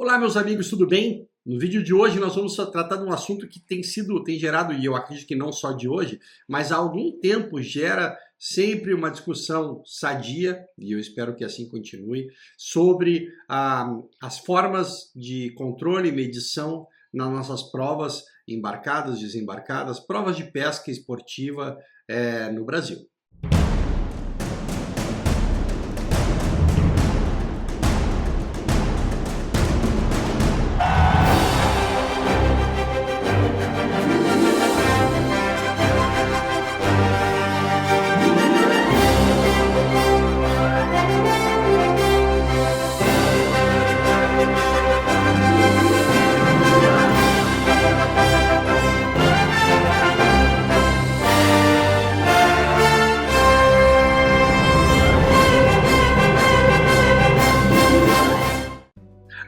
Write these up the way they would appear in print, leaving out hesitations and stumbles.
Olá, meus amigos, tudo bem? No vídeo de hoje nós vamos tratar de um assunto que tem gerado, e eu acredito que não só de hoje, mas há algum tempo gera sempre uma discussão sadia, e eu espero que assim continue, sobre as formas de controle e medição nas nossas provas embarcadas, desembarcadas, provas de pesca esportiva no Brasil.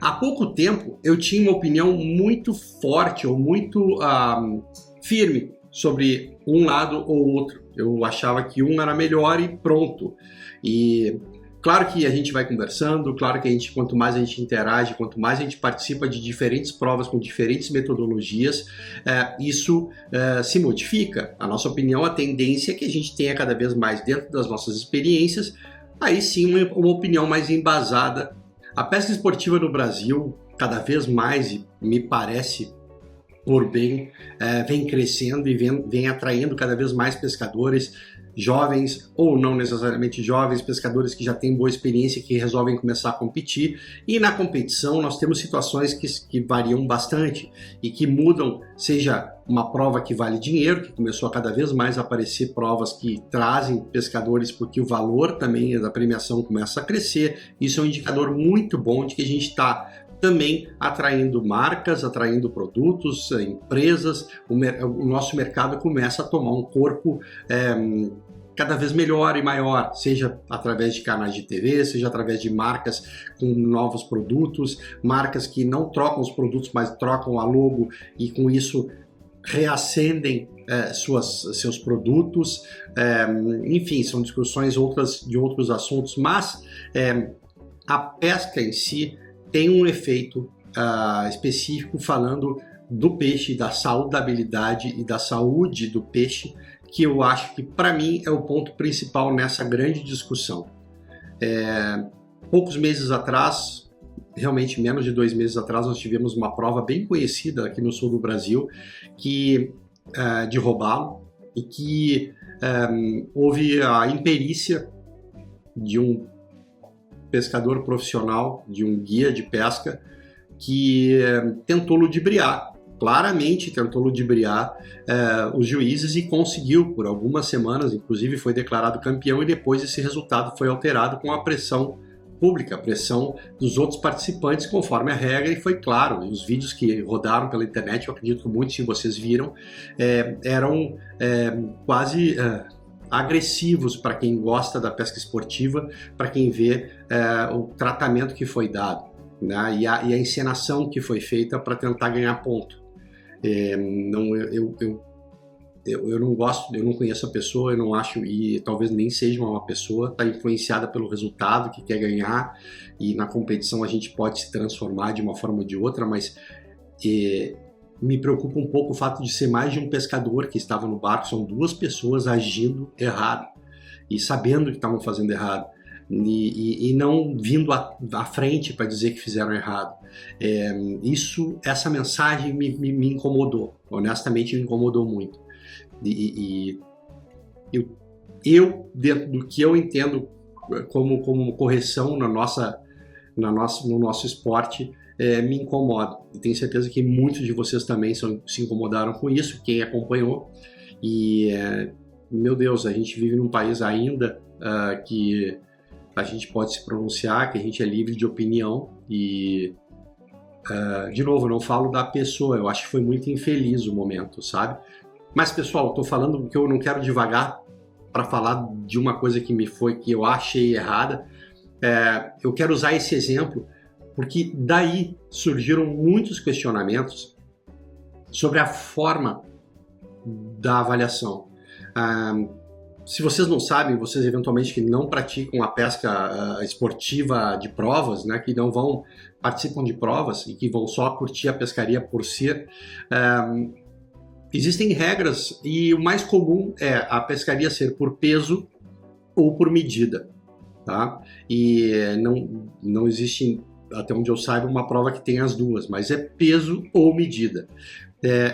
Há pouco tempo eu tinha uma opinião muito forte ou muito firme sobre um lado ou outro. Eu achava que um era melhor e pronto. E claro que a gente vai conversando, claro que quanto mais a gente interage, quanto mais a gente participa de diferentes provas com diferentes metodologias, isso se modifica. A nossa opinião, a tendência é que a gente tenha cada vez mais dentro das nossas experiências, aí sim uma opinião mais embasada. A pesca esportiva no Brasil, cada vez mais, e me parece por bem, vem crescendo e vem atraindo cada vez mais pescadores, jovens ou não necessariamente jovens, pescadores que já têm boa experiência e que resolvem começar a competir. E na competição nós temos situações que variam bastante e que mudam, seja uma prova que vale dinheiro, que começou a cada vez mais aparecer provas que trazem pescadores porque o valor também da premiação começa a crescer. Isso é um indicador muito bom de que a gente está também atraindo marcas, atraindo produtos, empresas. O nosso mercado começa a tomar um corpo cada vez melhor e maior, seja através de canais de TV, seja através de marcas com novos produtos, marcas que não trocam os produtos, mas trocam a logo e com isso reacendem seus produtos. Enfim, são discussões de outros assuntos, mas a pesca em si tem um efeito específico falando do peixe, da saudabilidade e da saúde do peixe, que eu acho que, para mim, é o ponto principal nessa grande discussão. Poucos meses atrás, realmente menos de 2 meses atrás, nós tivemos uma prova bem conhecida aqui no sul do Brasil, de robalo, e que houve a imperícia de um pescador profissional, de um guia de pesca, que tentou ludibriar, claramente tentou ludibriar os juízes e conseguiu por algumas semanas, inclusive foi declarado campeão, e depois esse resultado foi alterado com a pressão pública, a pressão dos outros participantes conforme a regra, e foi claro, e os vídeos que rodaram pela internet, eu acredito que muitos de vocês viram, eram quase agressivos para quem gosta da pesca esportiva, para quem vê o tratamento que foi dado, né, e a encenação que foi feita para tentar ganhar ponto. Eu não gosto, eu não conheço a pessoa, eu não acho, e talvez nem seja uma pessoa, está influenciada pelo resultado que quer ganhar, e na competição a gente pode se transformar de uma forma ou de outra, mas me preocupa um pouco o fato de ser mais de um pescador que estava no barco, são 2 pessoas agindo errado e sabendo que estavam fazendo errado e não vindo à frente para dizer que fizeram errado. Essa mensagem me incomodou, honestamente me incomodou muito. Eu dentro do que eu entendo como correção no nosso esporte, me incomoda, e tenho certeza que muitos de vocês também se incomodaram com isso, quem acompanhou. E meu Deus, a gente vive num país ainda que a gente pode se pronunciar, que a gente é livre de opinião, e de novo, eu não falo da pessoa, eu acho que foi muito infeliz o momento, sabe? Mas pessoal, estou falando que eu não quero devagar para falar de uma coisa que eu achei errada. Eu quero usar esse exemplo porque daí surgiram muitos questionamentos sobre a forma da avaliação. se vocês não sabem, vocês eventualmente que não praticam a pesca esportiva de provas, né, que não participam de provas e que vão só curtir a pescaria por si, existem regras e o mais comum é a pescaria ser por peso ou por medida, tá? E não existe, até onde eu saiba, uma prova que tenha as duas, mas é peso ou medida.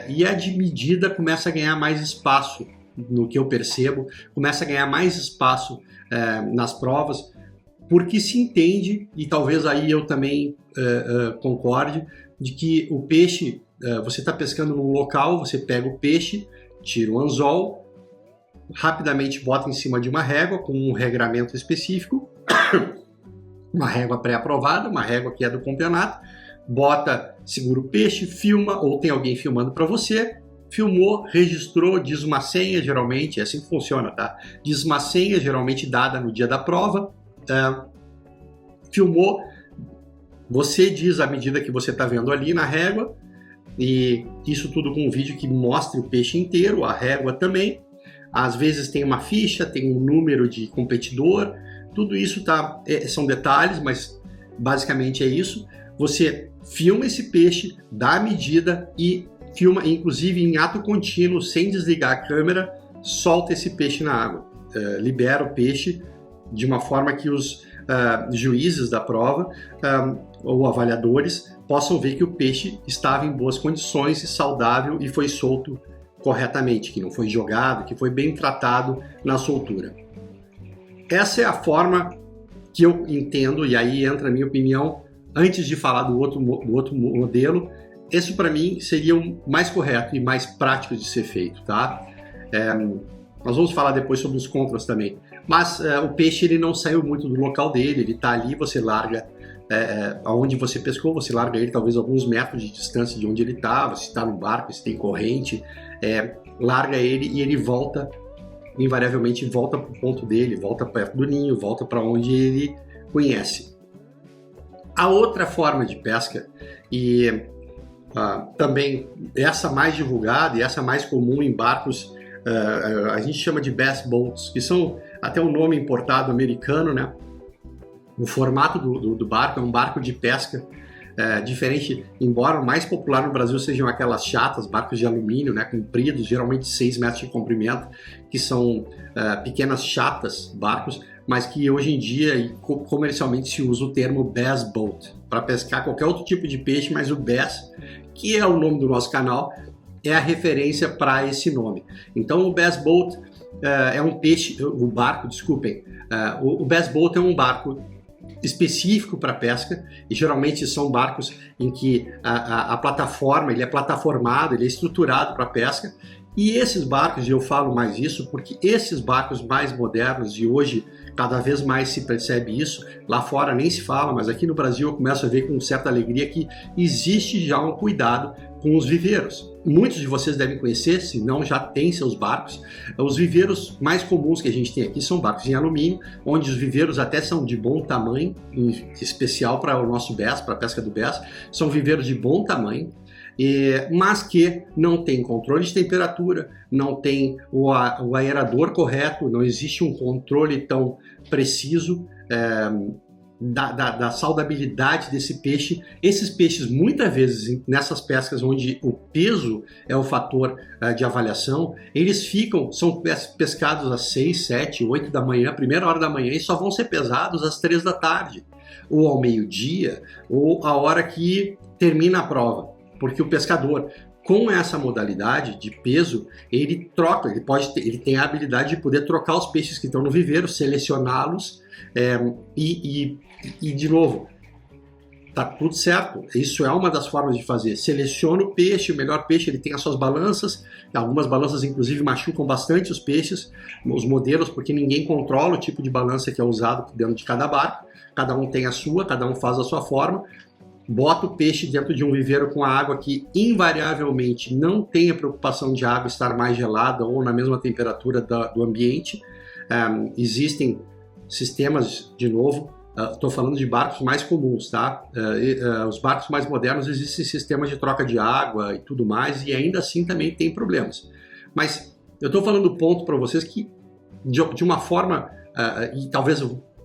E a de medida começa a ganhar mais espaço, no que eu percebo, começa a ganhar mais espaço nas provas, porque se entende, e talvez aí eu também concorde, de que o peixe, você está pescando num local, você pega o peixe, tira o anzol, rapidamente bota em cima de uma régua com um regramento específico, uma régua pré-aprovada, uma régua que é do campeonato, segura o peixe, filma, ou tem alguém filmando para você, filmou, registrou, diz uma senha, geralmente, é assim que funciona, tá? Diz uma senha, geralmente dada no dia da prova, filmou, você diz a medida que você está vendo ali na régua, e isso tudo com um vídeo que mostre o peixe inteiro, a régua também. Às vezes tem uma ficha, tem um número de competidor, tudo isso são detalhes, mas basicamente é isso. Você filma esse peixe, dá a medida e filma, inclusive em ato contínuo, sem desligar a câmera, solta esse peixe na água. Libera o peixe de uma forma que os juízes da prova ou avaliadores possam ver que o peixe estava em boas condições e saudável e foi solto corretamente, que não foi jogado, que foi bem tratado na soltura. Essa é a forma que eu entendo, e aí entra a minha opinião, antes de falar do outro modelo, esse para mim seria o mais correto e mais prático de ser feito, tá? Nós vamos falar depois sobre os contras também, mas o peixe ele não saiu muito do local dele, ele está ali, você larga aonde você pescou, você larga ele talvez alguns metros de distância de onde ele estava, se está no barco, se tem corrente, larga ele e ele invariavelmente volta para o ponto dele, volta perto do ninho, volta para onde ele conhece. A outra forma de pesca, e também essa mais divulgada e essa mais comum em barcos, a gente chama de bass boats, que são até um nome importado americano, né? O formato do barco é um barco de pesca diferente, embora o mais popular no Brasil sejam aquelas chatas, barcos de alumínio, né, compridos, geralmente 6 metros de comprimento, que são pequenas chatas, barcos, mas que hoje em dia comercialmente se usa o termo bass boat para pescar qualquer outro tipo de peixe, mas o bass, que é o nome do nosso canal, é a referência para esse nome. Então o bass boat é um peixe, o barco, desculpem, o bass boat é um barco específico para pesca, e geralmente são barcos em que a plataforma, ele é plataformado, ele é estruturado para pesca, e esses barcos, e eu falo mais isso porque esses barcos mais modernos, e hoje cada vez mais se percebe isso, lá fora nem se fala, mas aqui no Brasil eu começo a ver com certa alegria que existe já um cuidado com os viveiros. Muitos de vocês devem conhecer, se não já têm seus barcos. Os viveiros mais comuns que a gente tem aqui são barcos em alumínio, onde os viveiros até são de bom tamanho, em especial para o nosso bass, para a pesca do bass, são viveiros de bom tamanho, mas que não tem controle de temperatura, não tem o aerador correto, não existe um controle tão preciso da saudabilidade desse peixe. Esses peixes, muitas vezes, nessas pescas onde o peso é o fator de avaliação, eles são pescados às 6, 7, 8 da manhã, primeira hora da manhã, e só vão ser pesados às 3 da tarde, ou ao meio-dia, ou a hora que termina a prova. Porque o pescador, com essa modalidade de peso, ele troca, ele tem a habilidade de poder trocar os peixes que estão no viveiro, selecioná-los e de novo, tá tudo certo. Isso é uma das formas de fazer. Seleciona o peixe, o melhor peixe, ele tem as suas balanças, algumas balanças inclusive machucam bastante os peixes, os modelos, porque ninguém controla o tipo de balança que é usado dentro de cada barco, cada um tem a sua, cada um faz a sua forma. Bota o peixe dentro de um viveiro com a água que invariavelmente não tem a preocupação de a água estar mais gelada ou na mesma temperatura do ambiente. Existem sistemas, de novo, estou falando de barcos mais comuns, tá? Os barcos mais modernos existem sistemas de troca de água e tudo mais, e ainda assim também tem problemas. Mas eu estou falando do ponto para vocês que de uma forma, e talvez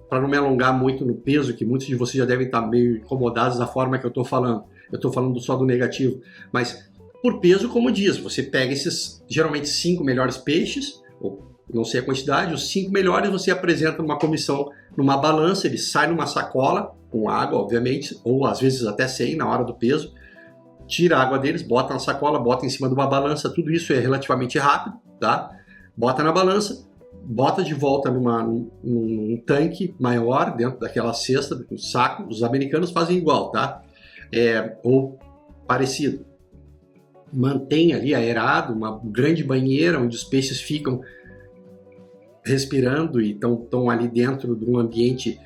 para não me alongar muito no peso, que muitos de vocês já devem estar meio incomodados da forma que eu estou falando. Eu estou falando só do negativo, mas por peso, como diz, você pega esses geralmente 5 melhores peixes, ou não sei a quantidade, os 5 melhores você apresenta numa comissão, numa balança, ele sai numa sacola, com água, obviamente, ou às vezes até sem na hora do peso, tira a água deles, bota na sacola, bota em cima de uma balança, tudo isso é relativamente rápido, tá? Bota na balança, bota de volta num tanque maior, dentro daquela cesta, do saco. Os americanos fazem igual, tá? Ou parecido. Mantém ali aerado, uma grande banheira onde os peixes ficam respirando e estão ali dentro de um ambiente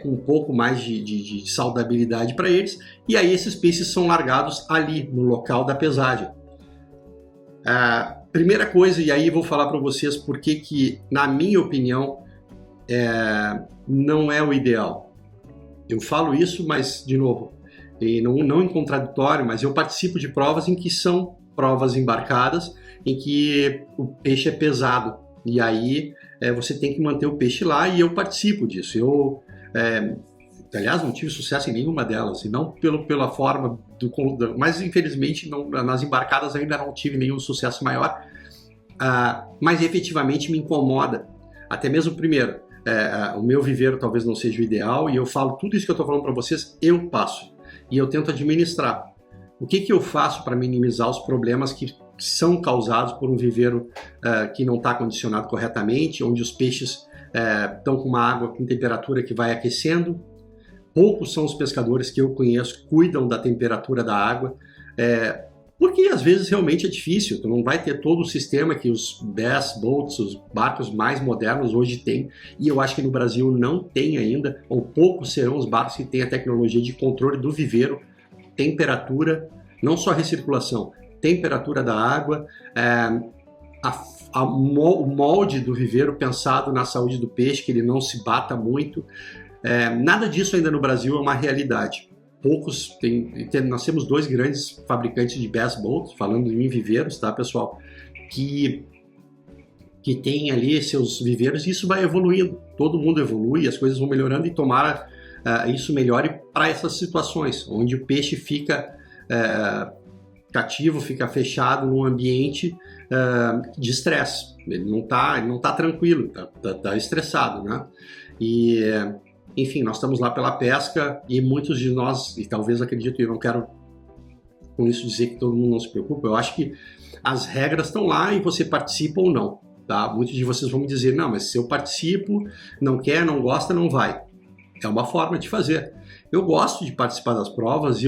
com um pouco mais de saudabilidade para eles, e aí esses peixes são largados ali no local da pesagem. Primeira coisa, e aí vou falar para vocês porque que, na minha opinião, não é o ideal. Eu falo isso, mas, de novo, e não em contraditório, mas eu participo de provas em que são provas embarcadas, em que o peixe é pesado, e aí você tem que manter o peixe lá, e eu participo disso. Aliás, não tive sucesso em nenhuma delas, e não pela forma mas infelizmente nas embarcadas ainda não tive nenhum sucesso maior, mas efetivamente me incomoda. Até mesmo, primeiro, o meu viveiro talvez não seja o ideal, e eu falo tudo isso que eu estou falando para vocês, eu passo, e eu tento administrar. O que eu faço para minimizar os problemas que são causados por um viveiro que não está condicionado corretamente, onde os peixes estão com uma água com temperatura que vai aquecendo? Poucos são os pescadores que eu conheço que cuidam da temperatura da água, porque às vezes realmente é difícil, tu não vai ter todo o sistema que os bass boats, os barcos mais modernos hoje têm, e eu acho que no Brasil não tem ainda, ou poucos serão os barcos que têm a tecnologia de controle do viveiro, temperatura, não só recirculação, temperatura da água, o molde do viveiro pensado na saúde do peixe, que ele não se bata muito. Nada disso ainda no Brasil é uma realidade. Poucos nós temos 2 grandes fabricantes de bass boats, falando em viveiros, tá, pessoal, que tem ali seus viveiros, e isso vai evoluindo, todo mundo evolui, as coisas vão melhorando, e tomara isso melhore para essas situações, onde o peixe fica cativo, fica fechado num ambiente de estresse, ele não tá tranquilo, tá estressado, né? E enfim, nós estamos lá pela pesca, e muitos de nós, e talvez acredito, e eu não quero com isso dizer que todo mundo não se preocupa, eu acho que as regras estão lá e você participa ou não, tá? Muitos de vocês vão me dizer, não, mas se eu participo, não quer, não gosta, não vai. É uma forma de fazer. Eu gosto de participar das provas, e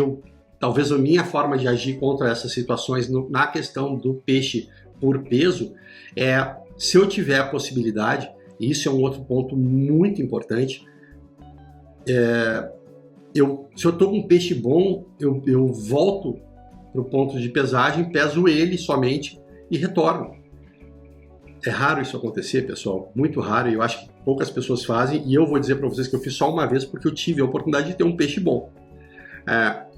talvez a minha forma de agir contra essas situações na questão do peixe por peso se eu tiver a possibilidade, e isso é um outro ponto muito importante, se eu estou com um peixe bom, eu volto para o ponto de pesagem, peso ele somente e retorno. É raro isso acontecer, pessoal, muito raro, e eu acho que poucas pessoas fazem, e eu vou dizer para vocês que eu fiz só uma vez porque eu tive a oportunidade de ter um peixe bom.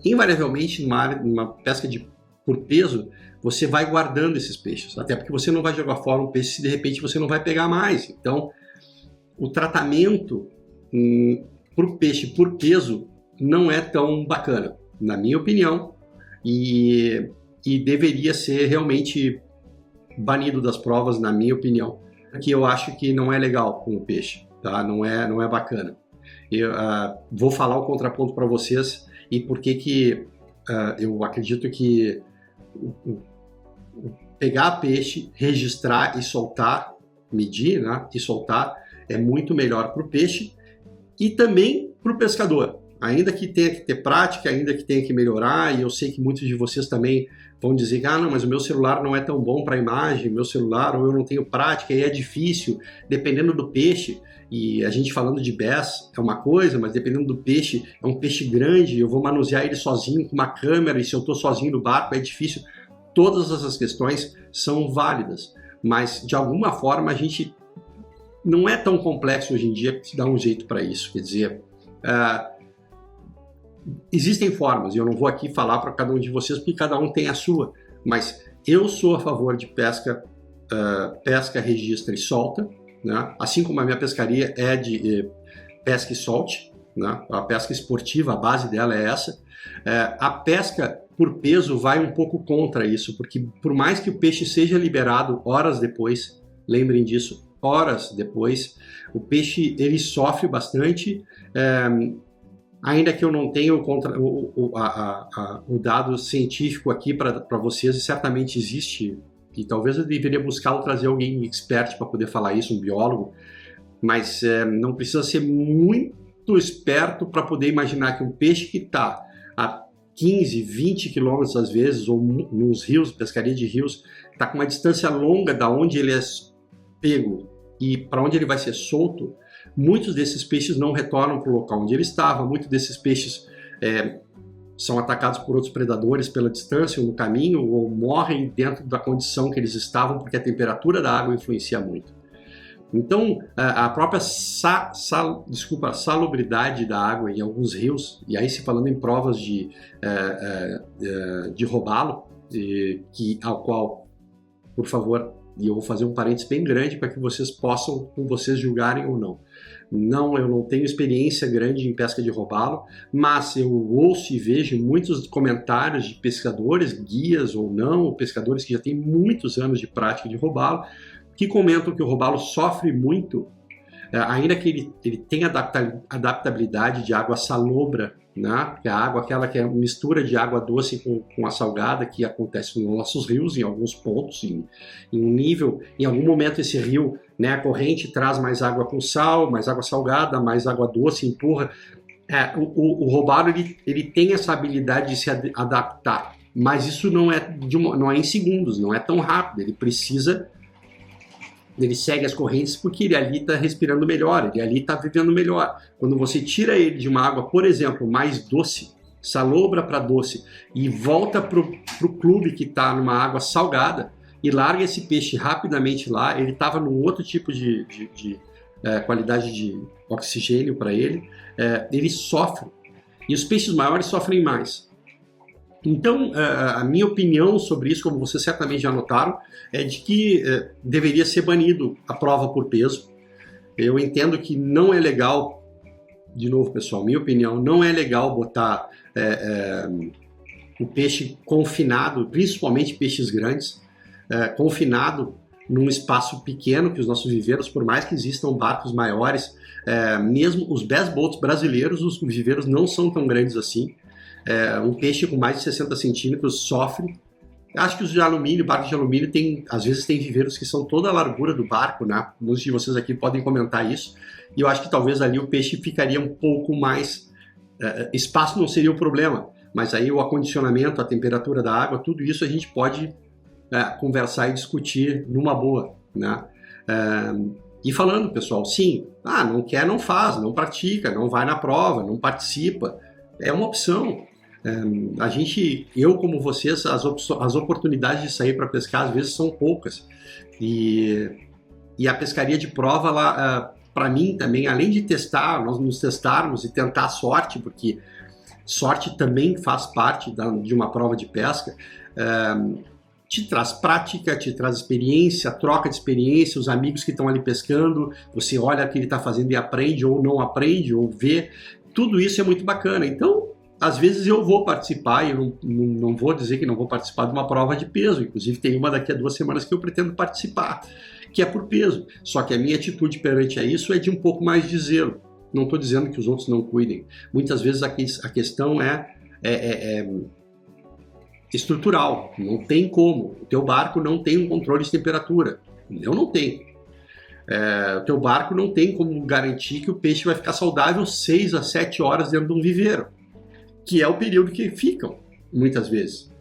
Invariavelmente, numa pesca por peso, você vai guardando esses peixes, até porque você não vai jogar fora um peixe se de repente você não vai pegar mais. Então, o tratamento para o peixe por peso não é tão bacana, na minha opinião, e deveria ser realmente banido das provas, na minha opinião, que eu acho que não é legal com o peixe, tá? Não é bacana. Eu vou falar o contraponto para vocês e por que eu acredito que pegar peixe, registrar e soltar, medir, né, e soltar, é muito melhor para o peixe e também para o pescador. Ainda que tenha que ter prática, ainda que tenha que melhorar, e eu sei que muitos de vocês também vão dizer que não, mas o meu celular não é tão bom para a imagem, meu celular, ou eu não tenho prática, e é difícil, dependendo do peixe. E a gente falando de bass é uma coisa, mas dependendo do peixe, é um peixe grande, eu vou manusear ele sozinho com uma câmera, e se eu estou sozinho no barco é difícil. Todas essas questões são válidas, mas de alguma forma a gente não é tão complexo hoje em dia que se dá um jeito para isso. Quer dizer, existem formas, e eu não vou aqui falar para cada um de vocês porque cada um tem a sua, mas eu sou a favor de pesca, registra e solta, né? Assim como a minha pescaria é de pesca e solte, né? A pesca esportiva, a base dela é essa. A pesca por peso vai um pouco contra isso, porque por mais que o peixe seja liberado horas depois, lembrem disso, horas depois, o peixe ele sofre bastante, ainda que eu não tenha o dado científico aqui para vocês, e certamente existe, e talvez eu deveria buscar ou trazer alguém expert para poder falar isso, um biólogo, mas não precisa ser muito esperto para poder imaginar que um peixe que está a 15, 20 quilômetros às vezes, ou nos rios, pescaria de rios, está com uma distância longa da onde ele é pego e para onde ele vai ser solto, muitos desses peixes não retornam para o local onde ele estava, muitos desses peixes são atacados por outros predadores pela distância ou no caminho, ou morrem dentro da condição que eles estavam, porque a temperatura da água influencia muito. Então, a própria salubridade da água em alguns rios, e aí se falando em provas de robalo, ao qual, por favor, e eu vou fazer um parênteses bem grande para que vocês possam, com vocês, julgarem ou não. Eu não tenho experiência grande em pesca de robalo, mas eu ouço e vejo muitos comentários de pescadores, guias ou não, pescadores que já têm muitos anos de prática de robalo, que comentam que o robalo sofre muito, ainda que ele tenha adaptabilidade de água salobra, né? Que é a água, aquela que é uma mistura de água doce com a salgada, que acontece nos nossos rios, em alguns pontos, em um nível, em algum momento esse rio, né, a corrente traz mais água com sal, mais água salgada, mais água doce, empurra. O robalo ele tem essa habilidade de se adaptar, mas isso não é em segundos, não é tão rápido, ele segue as correntes porque ele ali está respirando melhor, ele ali está vivendo melhor. Quando você tira ele de uma água, por exemplo, mais doce, salobra para doce, e volta para o clube que está numa água salgada, e larga esse peixe rapidamente lá, ele estava num outro tipo de qualidade de oxigênio para ele, ele sofre. E os peixes maiores sofrem mais. Então, a minha opinião sobre isso, como vocês certamente já notaram, é de que deveria ser banido a prova por peso. Eu entendo que não é legal, de novo pessoal, minha opinião, não é legal botar o peixe confinado, principalmente peixes grandes, confinado num espaço pequeno, que os nossos viveiros, por mais que existam barcos maiores, mesmo os bass boats brasileiros, os viveiros não são tão grandes assim. Um peixe com mais de 60 centímetros sofre. Acho que os de alumínio, barcos de alumínio, às vezes tem viveiros que são toda a largura do barco, né? Muitos de vocês aqui podem comentar isso. E eu acho que talvez ali o peixe ficaria um pouco mais... espaço não seria o problema, mas aí o acondicionamento, a temperatura da água, tudo isso a gente pode conversar e discutir numa boa, né? E falando, pessoal, sim, não quer, não faz, não pratica, não vai na prova, não participa. É uma opção. Eu como vocês, as oportunidades de sair para pescar às vezes são poucas, e a pescaria de prova lá, para mim também, além de nós nos testarmos e tentar a sorte, porque sorte também faz parte de uma prova de pesca, te traz prática, te traz experiência, troca de experiência, os amigos que estão ali pescando, você olha o que ele está fazendo e aprende ou não aprende, ou vê, tudo isso é muito bacana. Então, às vezes eu vou participar, e eu não vou dizer que não vou participar de uma prova de peso, inclusive tem uma daqui a 2 semanas que eu pretendo participar, que é por peso. Só que a minha atitude perante a isso é de um pouco mais de zelo. Não estou dizendo que os outros não cuidem. Muitas vezes a questão é estrutural, não tem como. O teu barco não tem um controle de temperatura. Eu não tenho. O teu barco não tem como garantir que o peixe vai ficar saudável 6 a 7 horas dentro de um viveiro, que é o período que ficam, muitas vezes.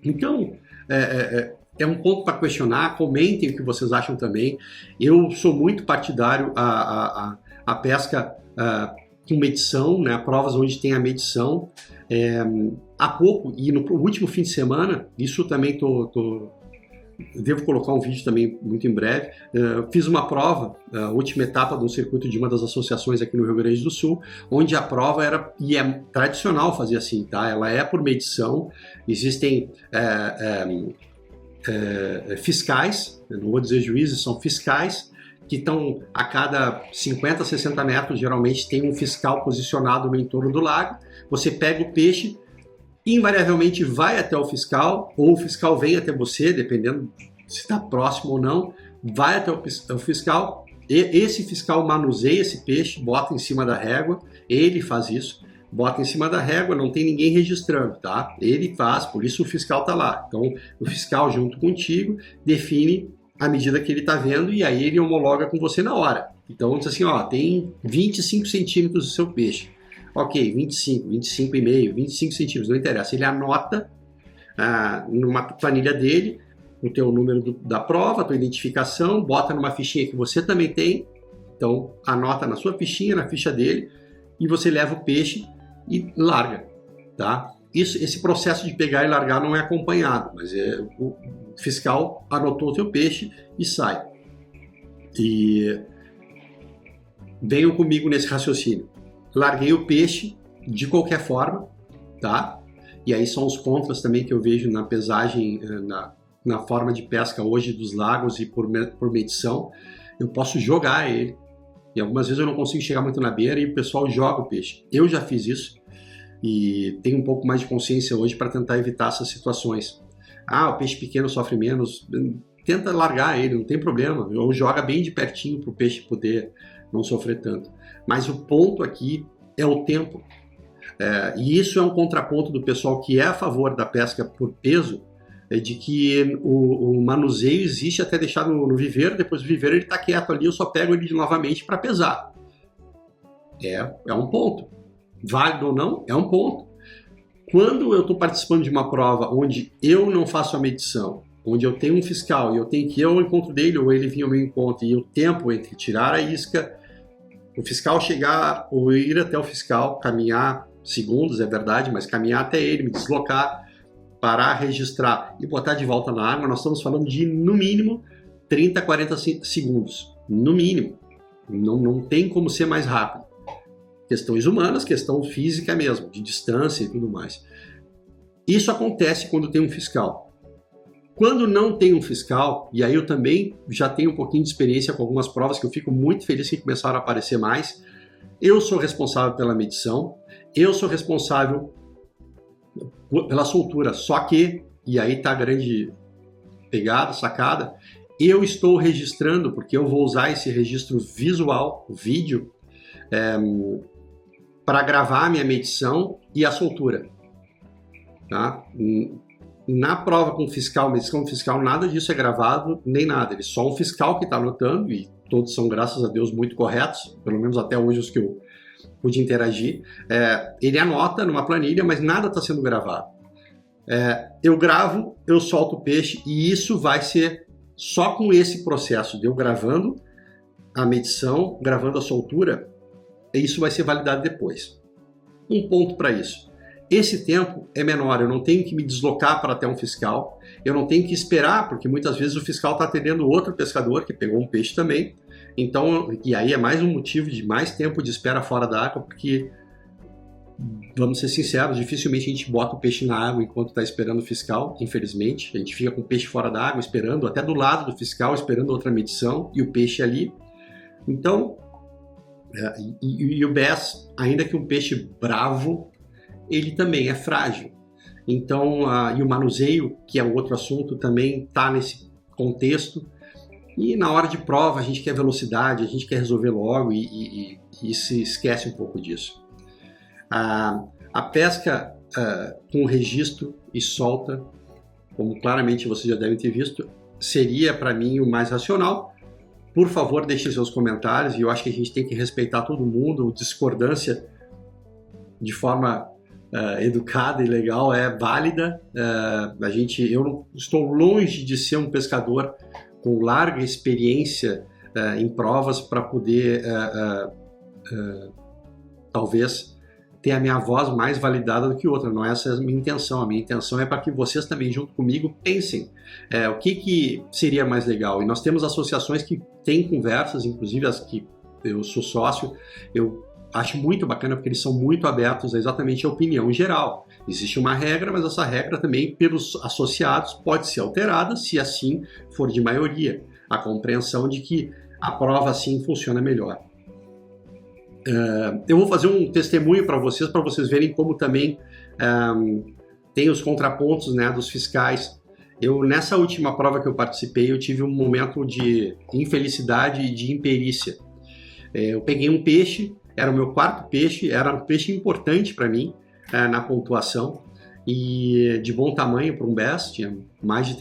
Então, é um ponto para questionar, comentem o que vocês acham também. Eu sou muito partidário a pesca com medição, né, provas onde tem a medição. Há pouco, e no último fim de semana, isso também devo colocar um vídeo também muito em breve, fiz uma prova, a última etapa do circuito de uma das associações aqui no Rio Grande do Sul, onde a prova era, e é tradicional fazer assim, tá? Ela é por medição, existem fiscais, eu não vou dizer juízes, são fiscais, que estão a cada 50, 60 metros, geralmente tem um fiscal posicionado no entorno do lago. Você pega o peixe, invariavelmente vai até o fiscal, ou o fiscal vem até você, dependendo se está próximo ou não, vai até o fiscal, e esse fiscal manuseia esse peixe, bota em cima da régua, ele faz isso, bota em cima da régua, não tem ninguém registrando, tá? Ele faz, por isso o fiscal está lá. Então, o fiscal junto contigo define a medida que ele está vendo e aí ele homologa com você na hora. Então, diz assim, ó, tem 25 centímetros do seu peixe. Ok, 25, 25,5, 25 centímetros, não interessa. Ele anota numa planilha dele o teu número da prova, a tua identificação, bota numa fichinha que você também tem. Então, anota na sua fichinha, na ficha dele, e você leva o peixe e larga, tá? Esse processo de pegar e largar não é acompanhado, mas o fiscal anotou o teu peixe e sai. E venham comigo nesse raciocínio. Larguei o peixe de qualquer forma, tá? E aí são os contras também que eu vejo na pesagem, na forma de pesca hoje dos lagos e por medição. Eu posso jogar ele. E algumas vezes eu não consigo chegar muito na beira e o pessoal joga o peixe. Eu já fiz isso e tenho um pouco mais de consciência hoje para tentar evitar essas situações. O peixe pequeno sofre menos. Tenta largar ele, não tem problema. Ou joga bem de pertinho para o peixe poder não sofrer tanto. Mas o ponto aqui é o tempo. E isso é um contraponto do pessoal que é a favor da pesca por peso, de que o manuseio existe até deixar no viveiro, depois do viveiro ele está quieto ali, eu só pego ele novamente para pesar. É um ponto. Válido ou não, é um ponto. Quando eu estou participando de uma prova onde eu não faço a medição, onde eu tenho um fiscal e eu tenho que ir ao encontro dele ou ele vir ao meu encontro e o tempo entre tirar a isca, o fiscal chegar ou ir até o fiscal, caminhar segundos, é verdade, mas caminhar até ele, me deslocar, parar, registrar e botar de volta na água, nós estamos falando de, no mínimo, 30, 40 segundos. No mínimo. Não tem como ser mais rápido. Questões humanas, questão física mesmo, de distância e tudo mais. Isso acontece quando tem um fiscal. Quando não tem um fiscal, e aí eu também já tenho um pouquinho de experiência com algumas provas que eu fico muito feliz que começaram a aparecer mais, eu sou responsável pela medição, eu sou responsável pela soltura, só que, e aí está a grande pegada, sacada, eu estou registrando, porque eu vou usar esse registro visual, o vídeo, para gravar a minha medição e a soltura. Tá? Na prova com fiscal, medição fiscal, nada disso é gravado, nem nada, ele é só um fiscal que está anotando, e todos são, graças a Deus, muito corretos, pelo menos até hoje os que eu pude interagir. Ele anota numa planilha, mas nada está sendo gravado. Eu gravo, eu solto o peixe e isso vai ser só com esse processo de eu gravando a medição, gravando a soltura, isso vai ser validado depois. Um ponto para isso. Esse tempo é menor, eu não tenho que me deslocar para até um fiscal, eu não tenho que esperar, porque muitas vezes o fiscal está atendendo outro pescador que pegou um peixe também. Então, e aí é mais um motivo de mais tempo de espera fora da água, porque, vamos ser sinceros, dificilmente a gente bota o peixe na água enquanto está esperando o fiscal, infelizmente. A gente fica com o peixe fora da água, esperando, até do lado do fiscal, esperando outra medição, e o peixe ali. Então, e o bass, ainda que um peixe bravo, ele também é frágil. Então, e o manuseio, que é outro assunto, também está nesse contexto. E na hora de prova a gente quer velocidade, a gente quer resolver logo e se esquece um pouco disso. A pesca com registro e solta, como claramente vocês já devem ter visto, seria para mim o mais racional. Por favor, deixem seus comentários, e eu acho que a gente tem que respeitar todo mundo. Discordância de forma educada e legal é válida. Eu não estou longe de ser um pescador com larga experiência em provas para poder, talvez, ter a minha voz mais validada do que outra. Não é essa a minha intenção. A minha intenção é para que vocês também, junto comigo, pensem o que seria mais legal. E nós temos associações que têm conversas, inclusive as que eu sou sócio, eu acho muito bacana porque eles são muito abertos a exatamente a opinião geral. Existe uma regra, mas essa regra também, pelos associados, pode ser alterada se assim for de maioria. A compreensão de que a prova sim funciona melhor. Eu vou fazer um testemunho para vocês verem como também tem os contrapontos, né, dos fiscais. Nessa última prova que eu participei, eu tive um momento de infelicidade e de imperícia. Eu peguei um peixe, era o meu quarto peixe, era um peixe importante para mim na pontuação e de bom tamanho para um bass, tinha mais de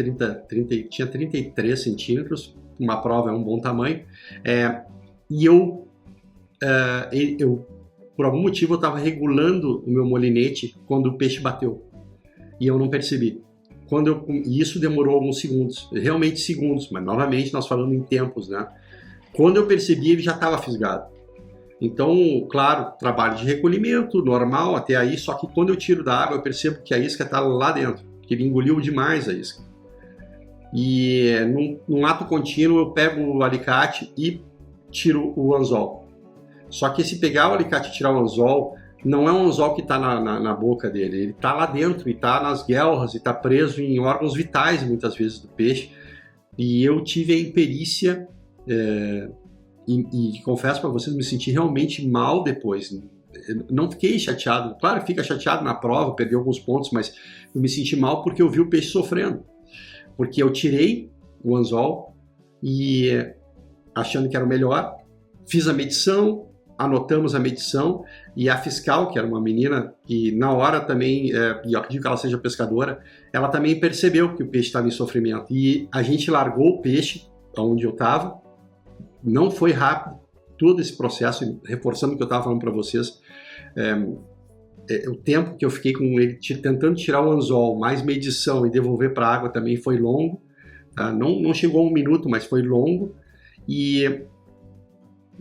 tinha 33 centímetros, uma prova é um bom tamanho, e eu, por algum motivo, eu estava regulando o meu molinete quando o peixe bateu e eu não percebi. E isso demorou alguns segundos, realmente segundos, mas novamente nós falamos em tempos, né? Quando eu percebi, ele já estava fisgado. Então, claro, trabalho de recolhimento, normal até aí, só que quando eu tiro da água, eu percebo que a isca está lá dentro, que ele engoliu demais a isca. E num ato contínuo, eu pego o alicate e tiro o anzol. Só que se pegar o alicate e tirar o anzol, não é um anzol que está na boca dele, ele está lá dentro, e está nas guelras, e está preso em órgãos vitais, muitas vezes, do peixe. E eu tive a imperícia, e confesso para vocês, me senti realmente mal depois. Eu não fiquei chateado, claro que fica chateado na prova, perdi alguns pontos, mas eu me senti mal porque eu vi o peixe sofrendo. Porque eu tirei o anzol e, achando que era o melhor, fiz a medição, anotamos a medição, e a fiscal, que era uma menina que na hora também, e eu acredito que ela seja pescadora, ela também percebeu que o peixe estava em sofrimento. E a gente largou o peixe onde eu estava, não foi rápido, todo esse processo, reforçando o que eu estava falando para vocês, o tempo que eu fiquei com ele tentando tirar o anzol, mais medição e devolver para a água também foi longo, tá? Não chegou a 1 minuto, mas foi longo, e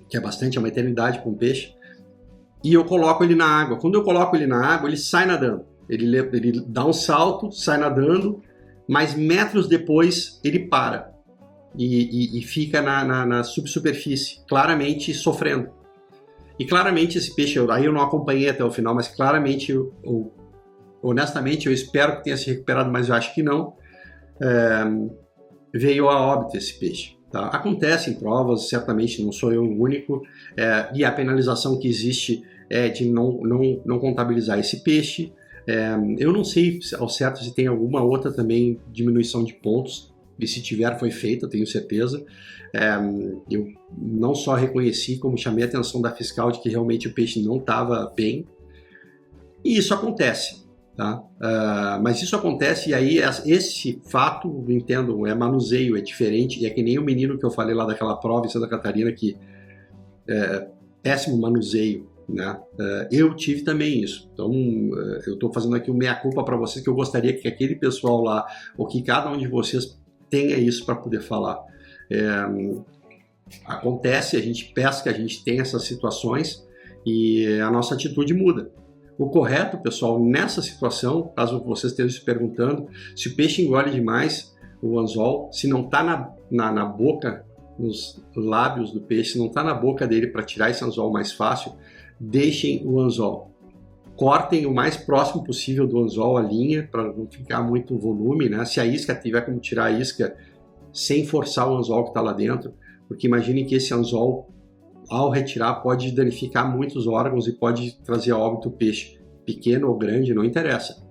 que é bastante, é uma eternidade para um peixe, e eu coloco ele na água. Quando eu coloco ele na água, ele sai nadando, ele dá um salto, sai nadando, mas metros depois ele para e fica na subsuperfície, claramente sofrendo. E claramente esse peixe, aí eu não acompanhei até o final, mas claramente, honestamente, eu espero que tenha se recuperado, mas eu acho que não, veio a óbito esse peixe. Tá? Acontece em provas, certamente não sou eu o único, e a penalização que existe é de não contabilizar esse peixe. Eu não sei ao certo se tem alguma outra também diminuição de pontos, e se tiver foi feita, tenho certeza. Eu não só reconheci, como chamei a atenção da fiscal de que realmente o peixe não estava bem, e isso acontece. Tá? Mas isso acontece, e aí esse fato, entendo, é manuseio, é diferente, e é que nem o menino que eu falei lá daquela prova em Santa Catarina, que péssimo manuseio, né? Eu tive também isso, então eu estou fazendo aqui um meia-culpa para vocês, que eu gostaria que aquele pessoal lá, ou que cada um de vocês tenha isso para poder falar. Acontece, a gente pesca, a gente tem essas situações, e a nossa atitude muda. O correto, pessoal, nessa situação, caso vocês estejam se perguntando, se o peixe engole demais o anzol, se não está na boca, nos lábios do peixe, se não está na boca dele para tirar esse anzol mais fácil, deixem o anzol. Cortem o mais próximo possível do anzol a linha, para não ficar muito volume, né? Se a isca tiver como tirar a isca sem forçar o anzol que está lá dentro, porque imagine que esse anzol, ao retirar, pode danificar muitos órgãos e pode trazer a óbito o peixe, pequeno ou grande, não interessa.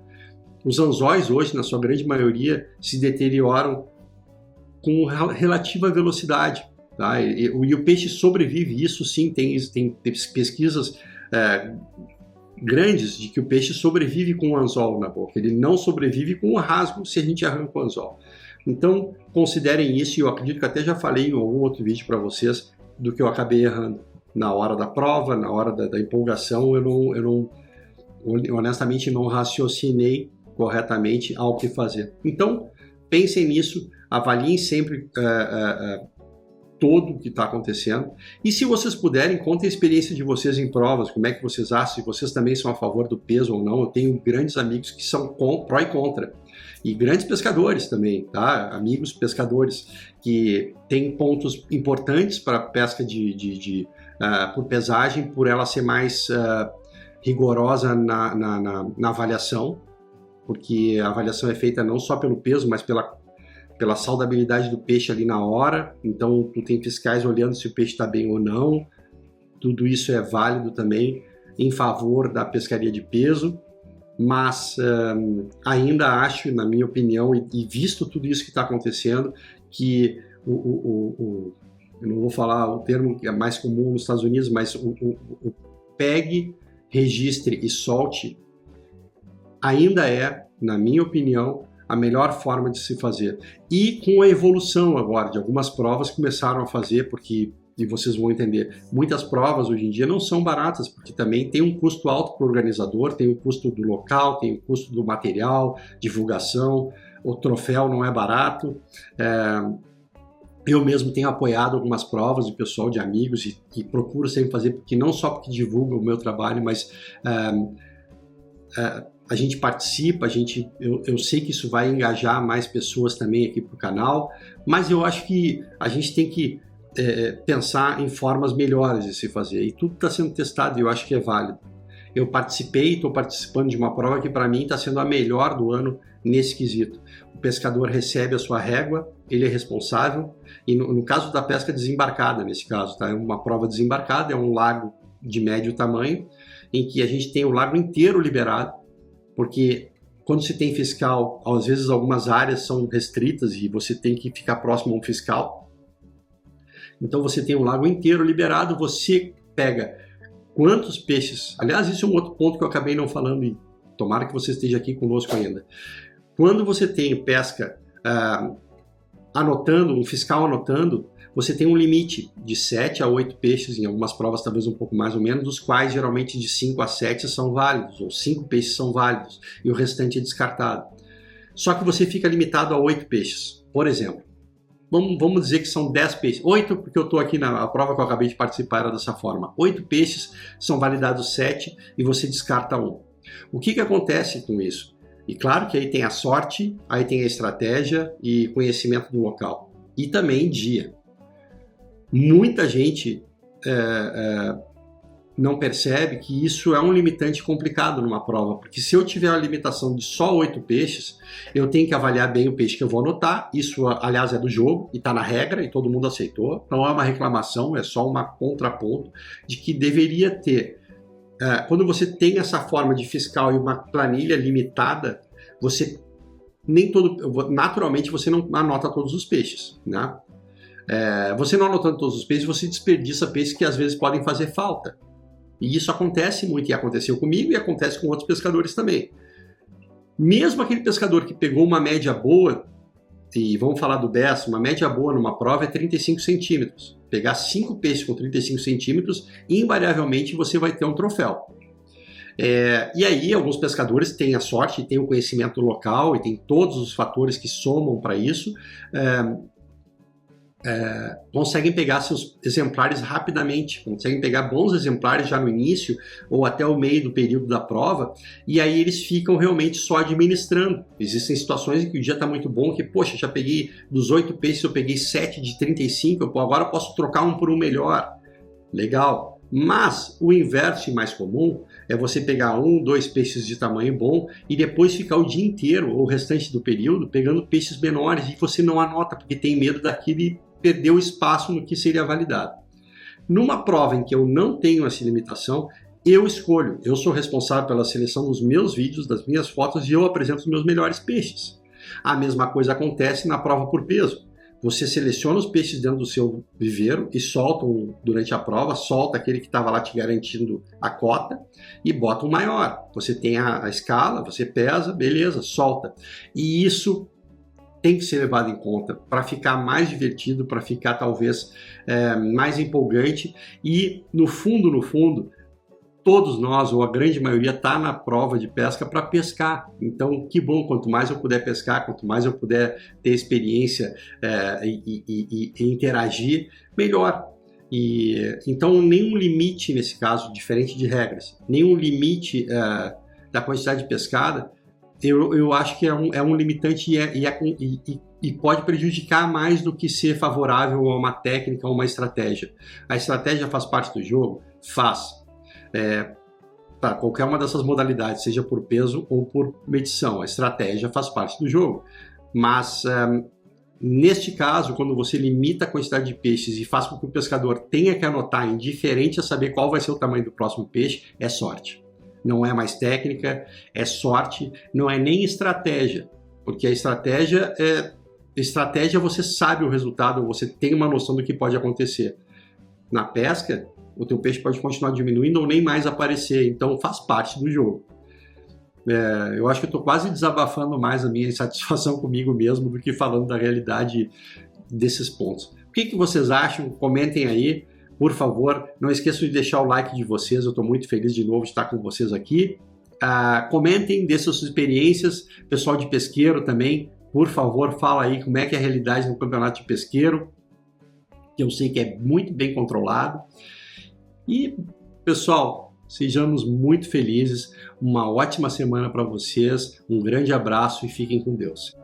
Os anzóis hoje, na sua grande maioria, se deterioram com relativa velocidade, tá? E o peixe sobrevive, isso sim, tem pesquisas grandes de que o peixe sobrevive com o anzol na boca, ele não sobrevive com o rasgo se a gente arranca o anzol. Então, considerem isso, e eu acredito que até já falei em algum outro vídeo para vocês, do que eu acabei errando na hora da prova, na hora da empolgação, eu honestamente não raciocinei corretamente ao que fazer. Então, pensem nisso, avaliem sempre todo o que está acontecendo, e se vocês puderem, contem a experiência de vocês em provas, como é que vocês acham, se vocês também são a favor do peso ou não. Eu tenho grandes amigos que são pró e contra, e grandes pescadores também, tá? Amigos pescadores que têm pontos importantes para a pesca por pesagem, por ela ser mais rigorosa na avaliação, porque a avaliação é feita não só pelo peso, mas pela saudabilidade do peixe ali na hora, então tu tem fiscais olhando se o peixe está bem ou não, tudo isso é válido também em favor da pescaria de peso, mas ainda acho, na minha opinião, e visto tudo isso que está acontecendo, que eu não vou falar o termo que é mais comum nos Estados Unidos, mas o pegue, registre e solte ainda é, na minha opinião, a melhor forma de se fazer. E com a evolução agora de algumas provas começaram a fazer, porque, e vocês vão entender, muitas provas hoje em dia não são baratas, porque também tem um custo alto para o organizador, tem o custo do local, tem o custo do material, divulgação, o troféu não é barato. Eu mesmo tenho apoiado algumas provas de pessoal, de amigos, e procuro sempre fazer, porque não só porque divulga o meu trabalho, mas a gente participa, eu sei que isso vai engajar mais pessoas também aqui para o canal, mas eu acho que a gente tem que pensar em formas melhores de se fazer, e tudo está sendo testado e eu acho que é válido. Eu participei, estou participando de uma prova que para mim está sendo a melhor do ano nesse quesito. O pescador recebe a sua régua, ele é responsável, e no caso da pesca desembarcada, nesse caso, tá? É uma prova desembarcada, é um lago de médio tamanho, em que a gente tem o lago inteiro liberado, porque quando se tem fiscal, às vezes algumas áreas são restritas e você tem que ficar próximo a um fiscal. Então você tem o lago inteiro liberado, você pega quantos peixes... Aliás, isso é um outro ponto que eu acabei não falando e tomara que você esteja aqui conosco ainda. Quando você tem pesca anotando, um fiscal anotando, você tem um limite de 7 a 8 peixes, em algumas provas talvez um pouco mais ou menos, dos quais geralmente de 5 a 7 são válidos, ou 5 peixes são válidos, e o restante é descartado. Só que você fica limitado a 8 peixes. Por exemplo, vamos dizer que são 10 peixes. 8, porque eu estou aqui na prova que eu acabei de participar, era dessa forma. 8 peixes, são validados 7 e você descarta 1. O que acontece com isso? E claro que aí tem a sorte, aí tem a estratégia e conhecimento do local. E também dia. Muita gente não percebe que isso é um limitante complicado numa prova, porque se eu tiver a limitação de só 8 peixes, eu tenho que avaliar bem o peixe que eu vou anotar. Isso, aliás, é do jogo e está na regra e todo mundo aceitou. Não é uma reclamação, é só um contraponto de que deveria ter. Quando você tem essa forma de fiscal e uma planilha limitada, naturalmente você não anota todos os peixes, né? Você não anotando todos os peixes, você desperdiça peixes que às vezes podem fazer falta. E isso acontece muito, e aconteceu comigo e acontece com outros pescadores também. Mesmo aquele pescador que pegou uma média boa, e vamos falar do BES, uma média boa numa prova é 35 centímetros. Pegar 5 peixes com 35 centímetros, invariavelmente você vai ter um troféu. E aí alguns pescadores têm a sorte, têm o conhecimento local e têm todos os fatores que somam para isso, conseguem pegar seus exemplares rapidamente, conseguem pegar bons exemplares já no início ou até o meio do período da prova, e aí eles ficam realmente só administrando. Existem situações em que o dia está muito bom, que poxa, já peguei dos 8 peixes, eu peguei 7 de 35, agora eu posso trocar um por um melhor. Legal. Mas o inverso e mais comum é você pegar 1, 2 peixes de tamanho bom e depois ficar o dia inteiro ou o restante do período pegando peixes menores e você não anota porque tem medo daquele perder o espaço no que seria validado. Numa prova em que eu não tenho essa limitação, eu escolho, eu sou responsável pela seleção dos meus vídeos, das minhas fotos e eu apresento os meus melhores peixes. A mesma coisa acontece na prova por peso. Você seleciona os peixes dentro do seu viveiro e solta durante a prova, solta aquele que estava lá te garantindo a cota e bota um maior. Você tem a escala, você pesa, beleza, solta. E isso tem que ser levado em conta para ficar mais divertido, para ficar talvez mais empolgante e no fundo, todos nós, ou a grande maioria, está na prova de pesca para pescar. Então, que bom, quanto mais eu puder pescar, quanto mais eu puder ter experiência e interagir, melhor. Então, nenhum limite nesse caso, diferente de regras, nenhum limite da quantidade de pescada, eu acho que é um limitante e pode prejudicar mais do que ser favorável a uma técnica ou uma estratégia. A estratégia faz parte do jogo? Faz. Para qualquer uma dessas modalidades, seja por peso ou por medição, a estratégia faz parte do jogo, mas Neste caso, quando você limita a quantidade de peixes e faz com que o pescador tenha que anotar, indiferente a saber qual vai ser o tamanho do próximo peixe, é sorte. Não é mais técnica, é sorte, não é nem estratégia, porque a estratégia você sabe o resultado, você tem uma noção do que pode acontecer. Na pesca, o teu peixe pode continuar diminuindo ou nem mais aparecer, então faz parte do jogo. Eu acho que eu estou quase desabafando mais a minha insatisfação comigo mesmo do que falando da realidade desses pontos. O que vocês acham? Comentem aí, por favor. Não esqueçam de deixar o like de vocês, eu estou muito feliz de novo de estar com vocês aqui. Comentem, dê suas experiências, pessoal de pesqueiro também, por favor, fala aí como é que é a realidade no campeonato de pesqueiro, que eu sei que é muito bem controlado. E, pessoal, sejamos muito felizes, uma ótima semana para vocês, um grande abraço e fiquem com Deus.